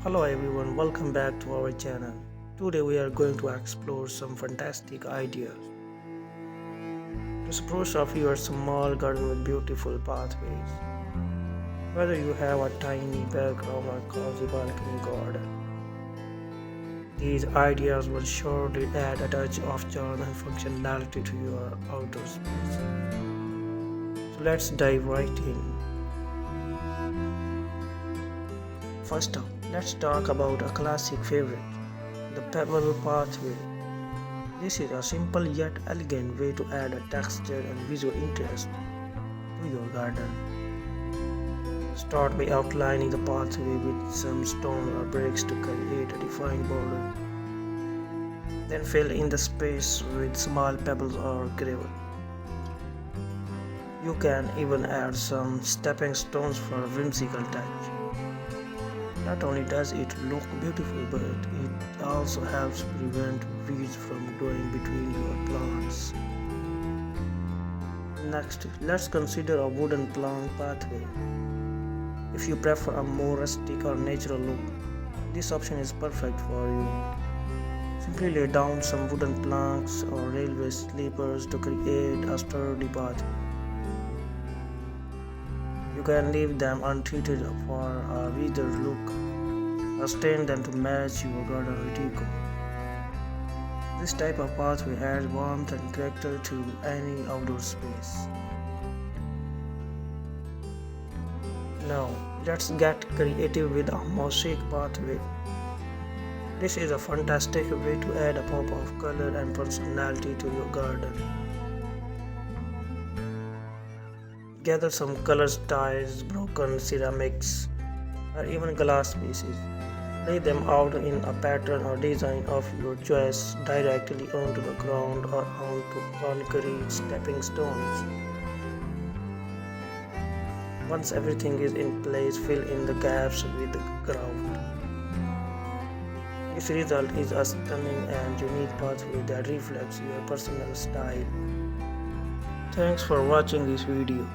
Hello everyone, welcome back to our channel. Today we are going to explore some fantastic ideas to spruce up your small garden with beautiful pathways. Whether you have a tiny background or cozy balcony garden, these ideas will surely add a touch of charm and functionality to your outdoor space. So let's dive right in. First up, let's talk about a classic favorite, the pebble pathway. This is a simple yet elegant way to add a texture and visual interest to your garden. Start by outlining the pathway with some stone or bricks to create a defined border. Then fill in the space with small pebbles or gravel. You can even add some stepping stones for a whimsical touch. Not only does it look beautiful, but it also helps prevent weeds from growing between your plants. Next, let's consider a wooden plank pathway. If you prefer a more rustic or natural look, this option is perfect for you. Simply lay down some wooden planks or railway sleepers to create a sturdy pathway. You can leave them untreated for a withered look or stain them to match your garden decor. This type of pathway adds warmth and character to any outdoor space. Now, let's get creative with a mosaic pathway. This is a fantastic way to add a pop of color and personality to your garden. Gather some colors, tiles, broken ceramics, or even glass pieces. Lay them out in a pattern or design of your choice directly onto the ground or onto concrete stepping stones. Once everything is in place, fill in the gaps with grout. This result is a stunning and unique pathway that reflects your personal style. Thanks for watching this video.